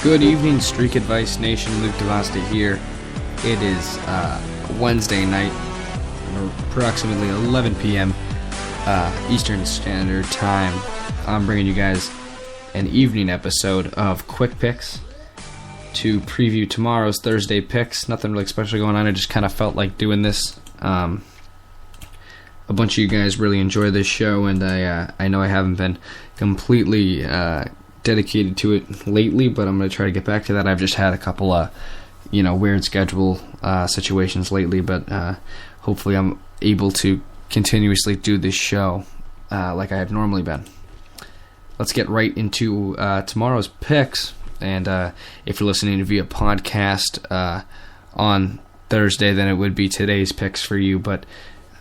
Good evening, Streak Advice Nation. Luke DeVasta here. It is Wednesday night, approximately 11 p.m. Eastern Standard Time. I'm bringing you guys an evening episode of Quick Picks to preview tomorrow's Thursday picks. Nothing really special going on. I just kind of felt like doing this. A bunch of you guys really enjoy this show, and I know I haven't been completely dedicated to it lately, but I'm going to try to get back to that. I've just had a couple weird schedule situations lately, but hopefully I'm able to continuously do this show like I have normally been. Let's get right into tomorrow's picks, and if you're listening via podcast on Thursday, then it would be today's picks for you, but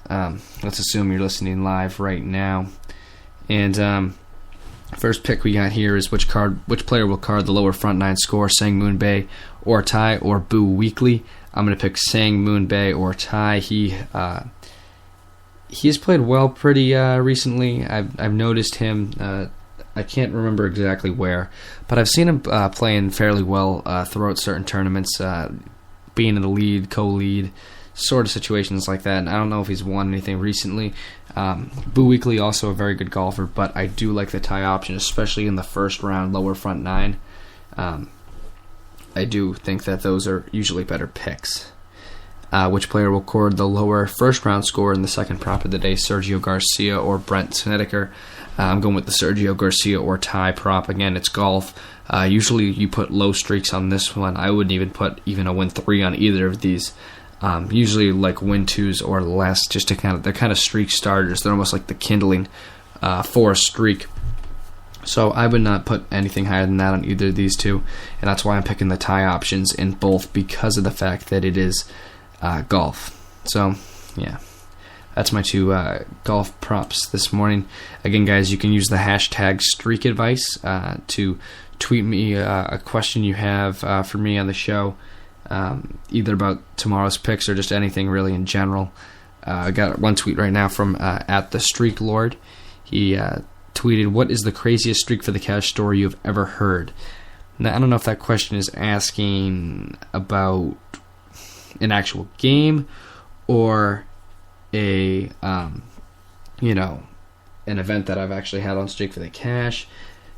let's assume you're listening live right now. And first pick we got here is which player will card the lower front nine score, Sang Moon Bae or Tai or Boo Weekly. I'm going to pick Sang Moon Bae or Tai. He has played well pretty recently. I've noticed him. I can't remember exactly where, but I've seen him playing fairly well throughout certain tournaments, being in the lead, co-lead, sort of situations like that. And I don't know if he's won anything recently. Boo Weekly, also a very good golfer, but I do like the Tai option, especially in the first round, lower front nine. I do think that those are usually better picks. Which player will record the lower first round score in the second prop of the day, Sergio Garcia or Brent Snedeker? I'm going with the Sergio Garcia or Tai prop. Again, it's golf. Usually you put low streaks on this one. I wouldn't even put a win 3 on either of these. Usually like win 2s or less, just to they're kind of streak starters. They're almost like the kindling for a streak. So I would not put anything higher than that on either of these two, and that's why I'm picking the Tai options in both, because of the fact that it is golf. So yeah, that's my two golf props this morning. Again, guys, you can use the hashtag Streak Advice to tweet me a question you have for me on the show. Either about tomorrow's picks or just anything really in general. I got one tweet right now from at the Streak Lord. He tweeted, "What is the craziest streak for the cash story you've ever heard?" Now, I don't know if that question is asking about an actual game or a an event that I've actually had on Streak for the Cash.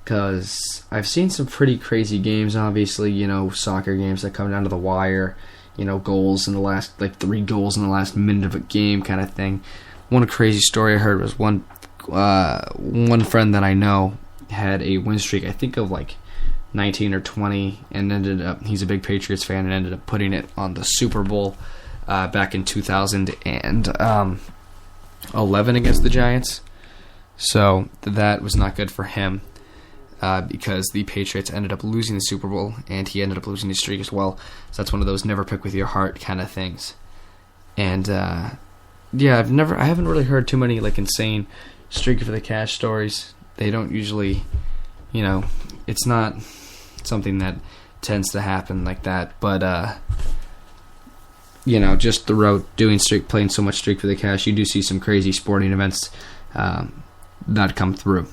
Because I've seen some pretty crazy games, obviously, soccer games that come down to the wire, goals in the last, 3 goals in the last minute of a game kind of thing. One crazy story I heard was one friend that I know had a win streak, I think of 19 or 20, and ended up, he's a big Patriots fan, and ended up putting it on the Super Bowl back in 2011 against the Giants. So that was not good for him. Because the Patriots ended up losing the Super Bowl, and he ended up losing his streak as well. So that's one of those never pick with your heart kind of things. And I haven't really heard too many insane streak for the cash stories. They don't usually, it's not something that tends to happen like that. But just throughout playing so much streak for the cash, you do see some crazy sporting events that come through.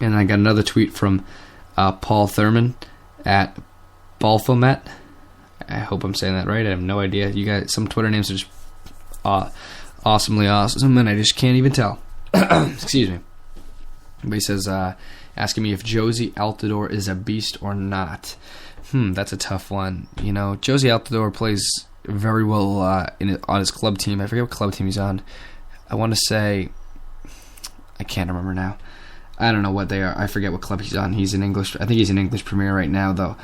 And I got another tweet from Paul Thurman at Balfomet. I hope I'm saying that right. I have no idea. You guys, some Twitter names are just awesomely awesome, and I just can't even tell. Excuse me. But he says, asking me if Josie Altidore is a beast or not. That's a tough one. Josie Altidore plays very well on his club team. I forget what club team he's on. I want to say, I can't remember now. I don't know what they are. I forget what club he's on. He's in English. I think he's in English Premier right now, though.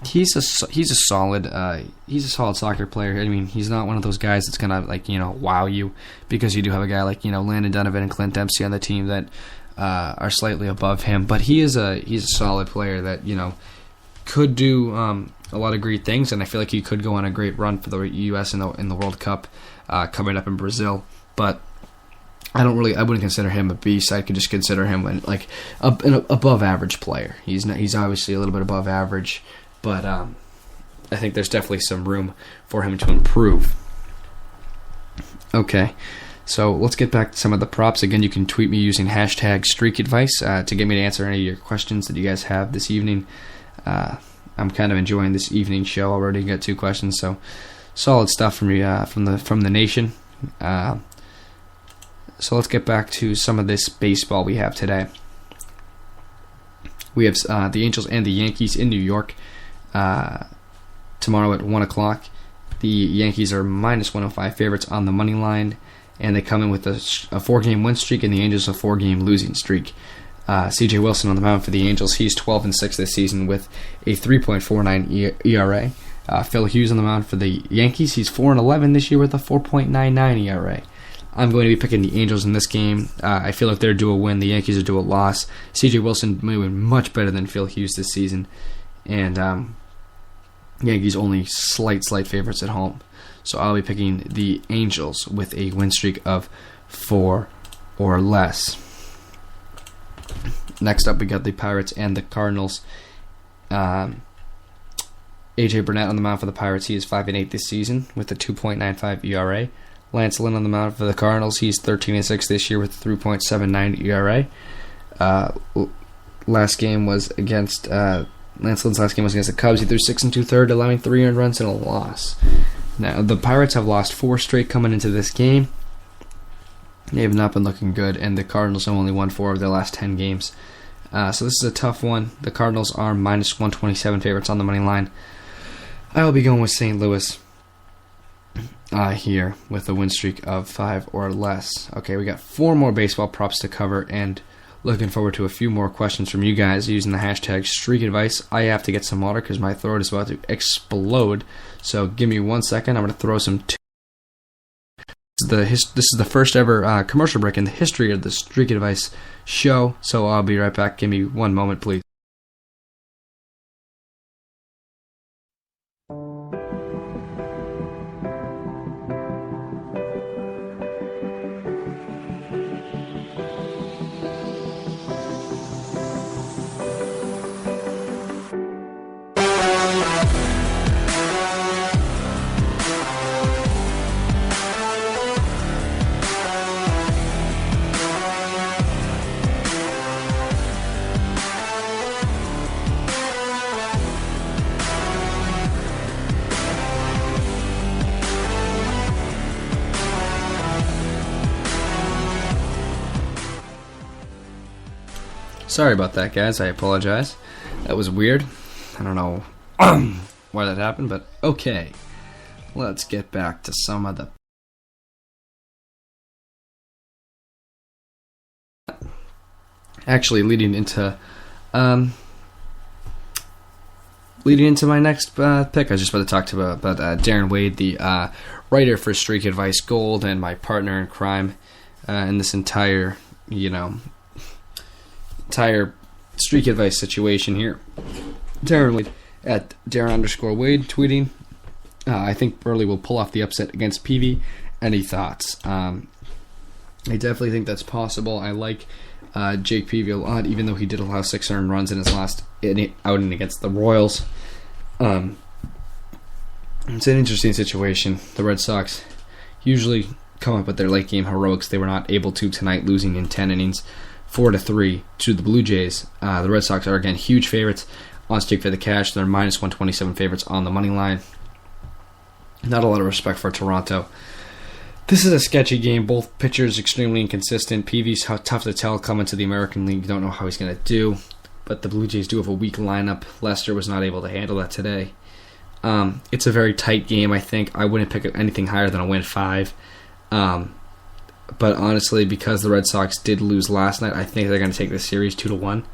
He's a solid soccer player. I mean, he's not one of those guys that's gonna wow you, because you do have a guy like Landon Donovan and Clint Dempsey on the team that are slightly above him. But he's a solid player that could do a lot of great things, and I feel like he could go on a great run for the U.S. in the World Cup coming up in Brazil. But I wouldn't consider him a beast. I could just consider him an above average player. He's obviously a little bit above average, but I think there's definitely some room for him to improve. Okay, So let's get back to some of the props. Again, you can tweet me using hashtag StreakAdvice to get me to answer any of your questions that you guys have this evening. I'm kind of enjoying this evening show already. Got 2 questions, so solid stuff from you from the nation. So let's get back to some of this baseball we have today. We have the Angels and the Yankees in New York tomorrow at 1 o'clock. The Yankees are minus 105 favorites on the money line, and they come in with a 4-game win streak, and the Angels a 4-game losing streak. C.J. Wilson on the mound for the Angels. He's 12-6 this season with a 3.49 ERA. Phil Hughes on the mound for the Yankees. He's 4-11 this year with a 4.99 ERA. I'm going to be picking the Angels in this game. I feel like they're due a win. The Yankees are due a loss. C.J. Wilson moving much better than Phil Hughes this season, and Yankees only slight favorites at home. So I'll be picking the Angels with a win streak of 4 or less. Next up, we got the Pirates and the Cardinals. A.J. Burnett on the mound for the Pirates. He is 5-8 this season with a 2.95 ERA. Lance Lynn on the mound for the Cardinals. He's 13-6 this year with a 3.79 ERA. Last game was against Lance Lynn's last game was against the Cubs. He threw 6 2/3, allowing 3 earned runs and a loss. Now the Pirates have lost 4 straight coming into this game. They have not been looking good, and the Cardinals have only won 4 of their last 10 games. So this is a tough one. The Cardinals are minus 127 favorites on the money line. I will be going with St. Louis here with a win streak of 5 or less. Okay, we got 4 more baseball props to cover, and looking forward to a few more questions from you guys using the hashtag StreakAdvice. I have to get some water because my throat is about to explode. So give me 1 second. I'm going to throw some. This is the first ever commercial break in the history of the StreakAdvice show. So I'll be right back. Give me 1 moment, please. Sorry about that, guys. I apologize. That was weird. I don't know why that happened, but okay. Let's get back to some of the... Actually, leading into my next pick, I was just about to talk about Darren Wade, the writer for StreakAdvice Gold, and my partner in crime in this entire StreakAdvice situation here. Darren Wade at Darren_Wade tweeting, I think Burley will pull off the upset against Peavy. Any thoughts? I definitely think that's possible. I like Jake Peavy a lot, even though he did allow 6 earned runs in his last outing against the Royals. It's an interesting situation. The Red Sox usually come up with their late game heroics. They were not able to tonight, losing in 10 innings. 4-3 to the Blue Jays. The Red Sox are again huge favorites on Stake for the Cash. They're minus 127 favorites on the money line. Not a lot of respect for Toronto. This is a sketchy game. Both pitchers extremely inconsistent. Peavy's tough to tell coming to the American League. Don't know how he's going to do. But the Blue Jays do have a weak lineup. Lester was not able to handle that today. It's a very tight game, I think. I wouldn't pick anything higher than a win 5. But honestly, because the Red Sox did lose last night, I think they're going to take the series 2-1.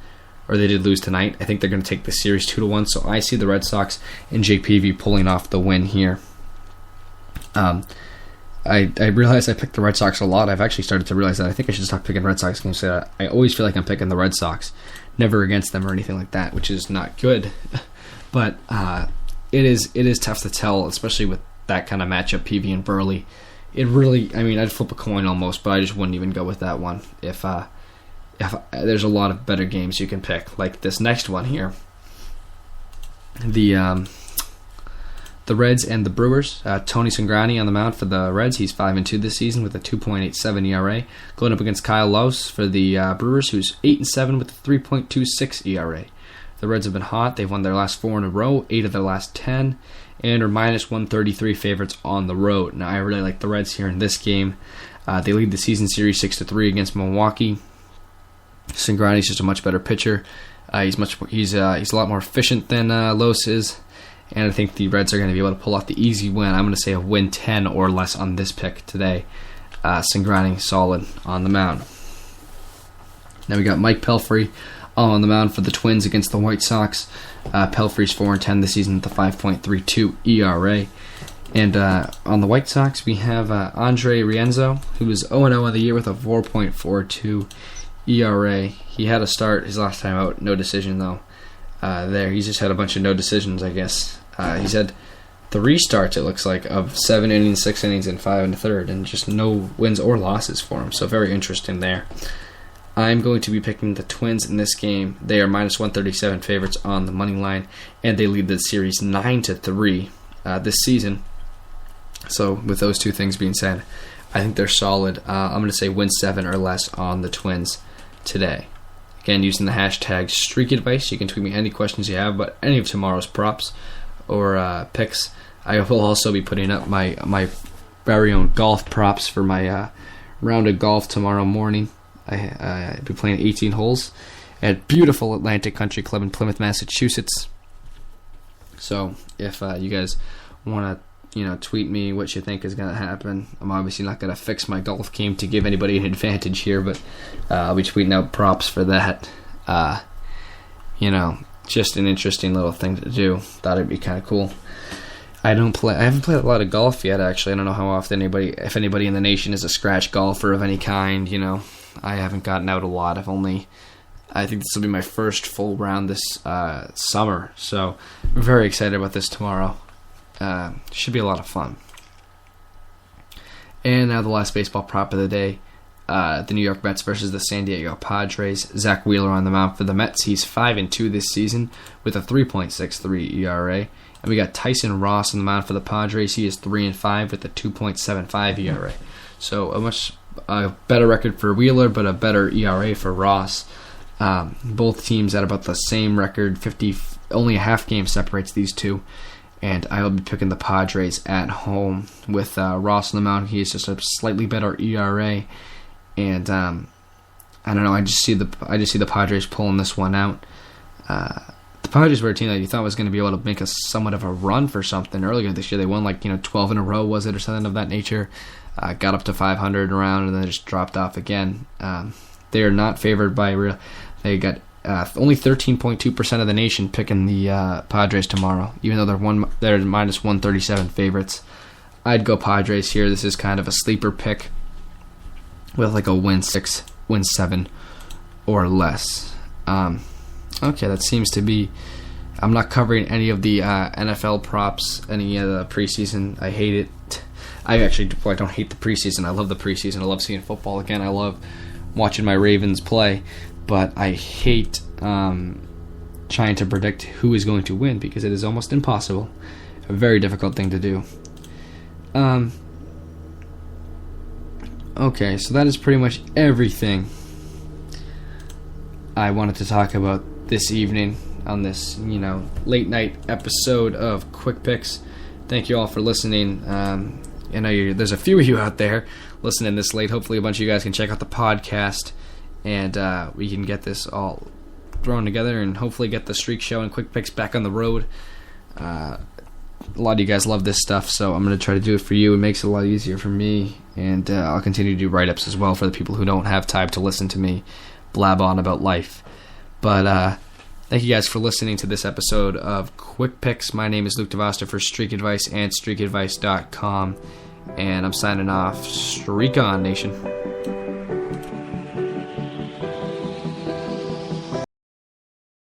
Or they did lose tonight. I think they're going to take the series 2-1. So I see the Red Sox and Jake Peavy pulling off the win here. I realize I picked the Red Sox a lot. I've actually started to realize that I think I should stop picking Red Sox games. I always feel like I'm picking the Red Sox, never against them or anything like that, which is not good. But it is tough to tell, especially with that kind of matchup, Peavy and Burley. It really, I'd flip a coin almost, but I just wouldn't even go with that one. If there's a lot of better games you can pick, like this next one here. The Reds and the Brewers. Tony Cingrani on the mound for the Reds. He's 5-2 this season with a 2.87 ERA. Going up against Kyle Lowes for the Brewers, who's 8-7 with a 3.26 ERA. The Reds have been hot. They've won their last 4 in a row, 8 of their last 10, and are minus 133 favorites on the road. Now, I really like the Reds here in this game. They lead the season series 6-3 against Milwaukee. Cingrani's just a much better pitcher. He's a lot more efficient than Los is, and I think the Reds are going to be able to pull off the easy win. I'm going to say a win 10 or less on this pick today. Cingrani solid on the mound. Now we got Mike Pelfrey on the mound for the Twins against the White Sox. Pelfrey's 4-10 this season with a 5.32 ERA. And on the White Sox, we have Andre Rienzo, who was 0-0 on the year with a 4.42 ERA. He had a start his last time out, no decision though. He's just had a bunch of no decisions, I guess. He's had 3 starts, it looks like, of 7 innings, 6 innings, and 5 1/3, and just no wins or losses for him. So very interesting there. I'm going to be picking the Twins in this game. They are minus 137 favorites on the money line, and they lead the series 9-3 this season. So with those two things being said, I think they're solid. I'm going to say win 7 or less on the Twins today. Again, using the hashtag StreakAdvice, you can tweet me any questions you have about any of tomorrow's props or picks. I will also be putting up my very own golf props for my round of golf tomorrow morning. I'll be playing 18 holes at beautiful Atlantic Country Club in Plymouth, Massachusetts. So if you guys want to, tweet me what you think is going to happen. I'm obviously not going to fix my golf game to give anybody an advantage here, but I'll be tweeting out props for that. Just an interesting little thing to do. Thought it'd be kind of cool. I haven't played a lot of golf yet, actually. I don't know how often if anybody in the nation is a scratch golfer of any kind, I haven't gotten out a lot. I think this will be my first full round this summer, so I'm very excited about this tomorrow. Should be a lot of fun. And now the last baseball prop of the day, the New York Mets versus the San Diego Padres. Zach Wheeler on the mound for the Mets. He's 5-2 this season with a 3.63 ERA. And we got Tyson Ross on the mound for the Padres. He is 3-5 with a 2.75 ERA. So a much better record for Wheeler, but a better ERA for Ross. Both teams at about the same record. Only a half game separates these two. And I will be picking the Padres at home with Ross on the mound. He is just a slightly better ERA, and I don't know. I just see the Padres pulling this one out. The Padres were a team that you thought was going to be able to make somewhat of a run for something earlier this year. They won 12 in a row, was it, or something of that nature? Got up to 500 around and then just dropped off again. They are not favored by real. They got only 13.2% of the nation picking the Padres tomorrow, even though they're minus 137 favorites. I'd go Padres here. This is kind of a sleeper pick with a win 6, win 7, or less. Okay, that seems to be. I'm not covering any of the NFL props, any of the preseason. I hate it. I don't hate the preseason. I love the preseason. I love seeing football again. I love watching my Ravens play. But I hate trying to predict who is going to win because it is almost impossible. A very difficult thing to do. Okay, so that is pretty much everything I wanted to talk about this evening on this, late night episode of Quick Picks. Thank you all for listening. I know there's a few of you out there listening this late. Hopefully a bunch of you guys can check out the podcast. And we can get this all thrown together and hopefully get the Streak Show and Quick Picks back on the road. A lot of you guys love this stuff, so I'm going to try to do it for you. It makes it a lot easier for me, and I'll continue to do write-ups as well for the people who don't have time to listen to me blab on about life. But thank you guys for listening to this episode of Quick Picks. My name is Luke DeVoster for Streak Advice and StreakAdvice.com, and I'm signing off. Streak on, Nation.